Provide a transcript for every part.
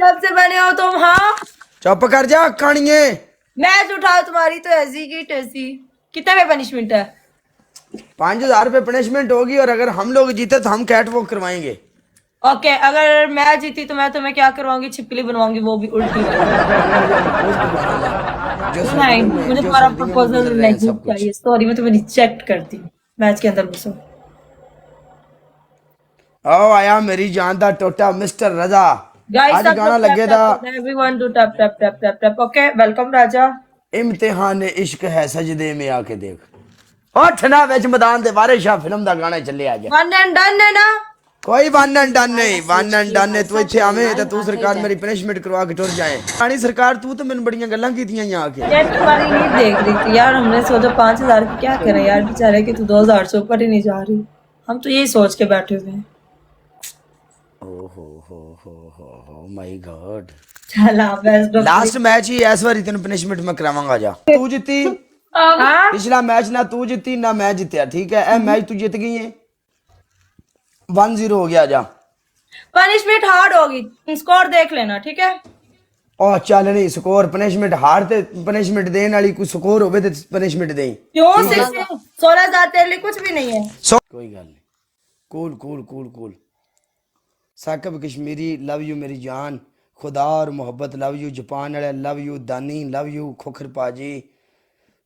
कब से बने हो तुम? हाँ चुप कर जा कानिए। मैच उठाओ, तुम्हारी तो ऐसी की तैसी। कितने में पनिशमेंट है? 5,000 रुपये पनिशमेंट होगी और अगर हम लोग जीते तो हम कैट वॉक करवाएंगे। ओके, अगर मैं जीती तो मैं तुम्हें क्या करवाऊंगी? छिपकली बनवाऊंगी, वो भी उल्टी जो नहीं, सर्दियों में मुझे जो तुम्हारा सर्दियों में प्रपोजल गुजर रहे हैं नहीं सब कुछ। चाहिए। सॉरी, मैं तुम्हें रिजेक्ट करती हूँ। मैच के अंदर घुसो। आओ आया मेरी जान दा टोटा मिस्टर रजा। गाइस, आज सब गाना लोग टैप लगे टैप दा करना है। Everyone do tap tap tap tap tap. Okay, welcome राजा। इम्तिहान इश्क है सजदे में आके देख। उठ ना विच मैदान दे वारिस शाह फिल्म दा गाना चले आ जा। वन एंड डन है ना? कोई वन एंड डन नहीं, वन एंड डन है। तू इत्थे आवे तो तू सरकार मेरी पनिशमेंट करवा के टुर जाए। रानी सरकार तू तो मैंने बड़ियां गल्लां कीतियां यहाँ आके। यार, तुम्हारी नहीं देख रही थी यार। हमने सोचा 5,000 की क्या करें यार, बेचारे की तू 2,000 से ऊपर ही नहीं जा रही। हम तो यही सोच के बैठे हुए हैं। हो माय गॉड। चला बेस्ट ऑफ लास्ट मैच ही इस बारी तेन पनिशमेंट मैं करावांगा। जा तू जीती, हाँ, पिछला मैच ना तू जीती ना मैं जीतया, ठीक है। ए मैच तू जीत गई है, 1-0 हो गया। जा पनिशमेंट हार्ड होगी, स्कोर देख लेना, ठीक है? और चल नहीं स्कोर पनिशमेंट हार ते पनिशमेंट देने वाली कोई स्कोर होवे ते पनिशमेंट देई। क्यों? 16,000 तेरे लिए कुछ भी नहीं है। कोई गल नहीं। Cool cool cool cool. Saqib Kashmiri love you मेरी जान। खुदा और मोहब्बत लव यू। जापान वाले love you. Dani love you. Khokhar पाजी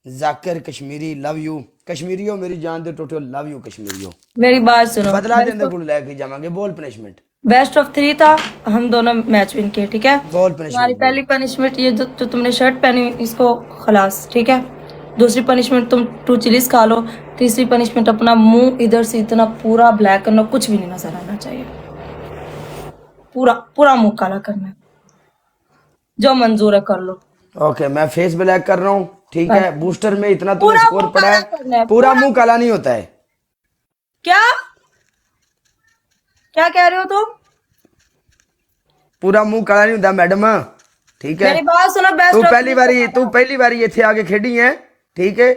जाकिर कश्मीरी लव यू। कश्मीरियो मेरी जान दे टोटो लव यू कश्मीरियो। मेरी बात सुनो। बदला देने को लेके जावांगे। बोल पनिशमेंट। बेस्ट ऑफ 3 था, हम दोनों मैच विन किए, ठीक है? बोल तुम्हारी पनिशमेंट। पहली पनिशमेंट ये जो तुमने शर्ट पहनी, इसको खलास, ठीक है? दूसरी पनिशमेंट, तुम 2 चिलीज खा लो। तीसरी पनिशमेंट, अपना मुंह इधर से इतना पूरा ब्लैक करना, कुछ भी नहीं नजर आना चाहिए। पूरा पूरा मुंह काला करना है। जो मंजूर है कर लो। ओके मैं फेस ब्लैक कर रहा हूँ, ठीक है। बूस्टर में इतना तुम्हें पूरा स्कोर मुंह पड़ा काला है। करना है, पूरा मुंह काला नहीं होता है। क्या क्या कह रहे हो तुम? पूरा मुंह काला नहीं होता मैडम, ठीक है। मेरी बात सुनो। बेस्ट तू ऑफ पहली बारी इथे आके खेडी है, ठीक है।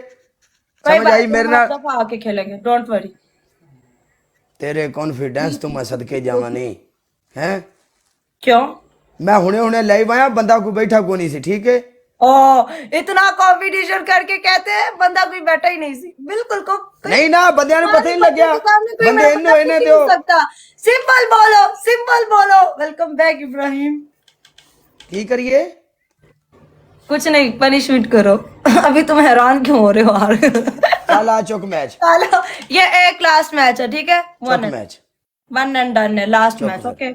समझ आई मेरे नाल? दफा आके खेलेंगे, डोंट वरी। तेरे कॉन्फिडेंस तो मैं सदके जावा नहीं है। क्यों? मैं हुने हुने लाइव आया, बंदा कोई बैठा को नहीं सी, ठीक है। ओ, इतना कंपटीशन करके कहते हैं बंदा कोई बैठा ही नहीं सी। बिल्कुल को नहीं ना बंदे ने पता ही नहीं लग्या। बंदे इन्नो इन्ने दो। सिंपल बोलो, सिंपल बोलो। Welcome back Ibrahim. की करिए? कुछ नहीं, पनिशमेंट करो। अभी तुम हैरान क्यों हो रहे हो यार? काला चौक मैच। चलो, ये एक लास्ट मैच है, ठीक है? चौक मैच। वन एंड डन है, लास्ट मैच, ओके?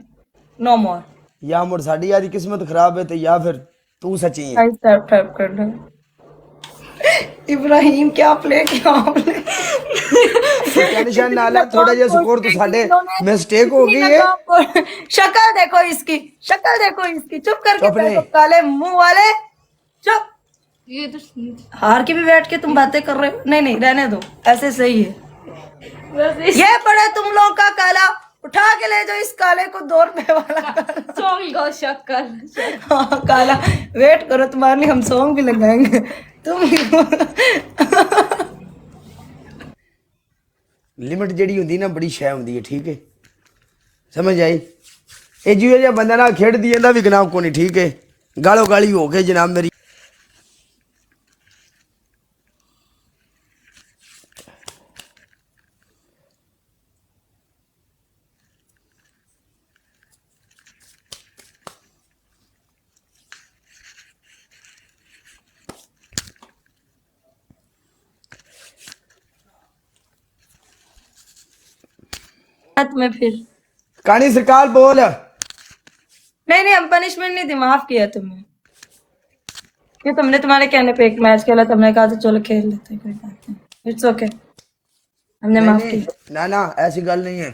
नो मोर। या मुड़ साड़ी यारी किस्मत खराब है तो या फिर तू सच्ची है। टाइप टाइप कर लो। इब्राहिम क्या प्ले किया आपने? टेंशन ना ले, थोड़ा जिहा स्कोर तो साडे मिस्टेक हो गई है। शक्ल देखो इसकी, शक्ल देखो इसकी। चुप करके चुप नहीं। बैठो, काले मुंह वाले। चुप। ये तो हार के भी बैठ के तुम बातें कर रहे हो। नहीं नहीं, रहने दो, ऐसे सही है। ये पड़े तुम लोग का काला, उठा के ले जाओ इस काले को 2 रुपए वाला। शक्ल। हाँ, काला। वेट करो, तुम्हारे लिए हम सॉन्ग भी लगाएंगे। तुम लिमिट ਜਿਹੜੀ ਹੁੰਦੀ ਨਾ ਬੜੀ ਸ਼ੈ ਹੁੰਦੀ ਹੈ, ਠੀਕ ਹੈ। ਸਮਝ ਆਈ? ਇਹ ਜਿਹੋ ਜਿਹਾ ਬੰਦਾ ਨਾਲ ਖੇਡਦੀ ਇਹਦਾ ਵੀ ਗੁਨਾਹ ਕੋਈ ਨਹੀਂ, ਠੀਕ ਹੈ। ਗਾਲੋ ਗਾਲੀ ਹੋ ਕੇ ਜਨਾਬ ਮੇਰੀ। में फिर कहानी सरकार बोल। नहीं नहीं, हम पनिशमेंट नहीं दी, माफ किया तुमने। ये तुमने तुम्हारे कहने पे एक मैच खेला, तुमने कहा तो चलो खेल लेते हैं, कोई बात नहीं। इट्स ओके, हमने माफ किया। ना ना ऐसी गल नहीं है।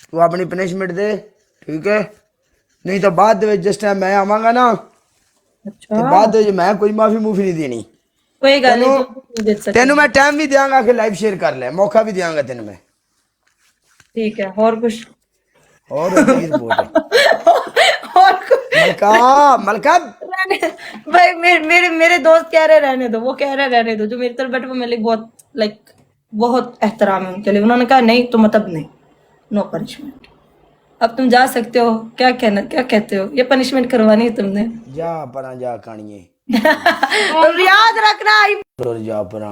तू अपनी पनिशमेंट दे, ठीक है। नहीं तो बाद में जिस टाइम मैं आवांगा ना, अच्छा, ते बाद में मैं कोई माफी मुफी नहीं देनी। कोई गल नहीं, तुम नहीं दे सकते। तेनू मैं टाइम भी देंगा कि लाइव शेयर कर ले, मौका भी देंगा तेन मैं। ठीक है, और कुछ? और अगली रिपोर्ट है। और कुछ? मलका मलका भाई, मेरे दोस्त कह रहे रहने दो, वो कह रहे रहने दो। जो मेरी तरफ बैठे वो मेरे लिए बहुत बहुत एहतराम है उनके लिए। उन्होंने कहा नहीं तो मतलब नहीं, नो पनिशमेंट। अब तुम जा सकते हो। क्या कहना, क्या कहते हो? ये पनिशमेंट करवानी है तुमने। जा परा जा कानिए तो याद रखना जा परा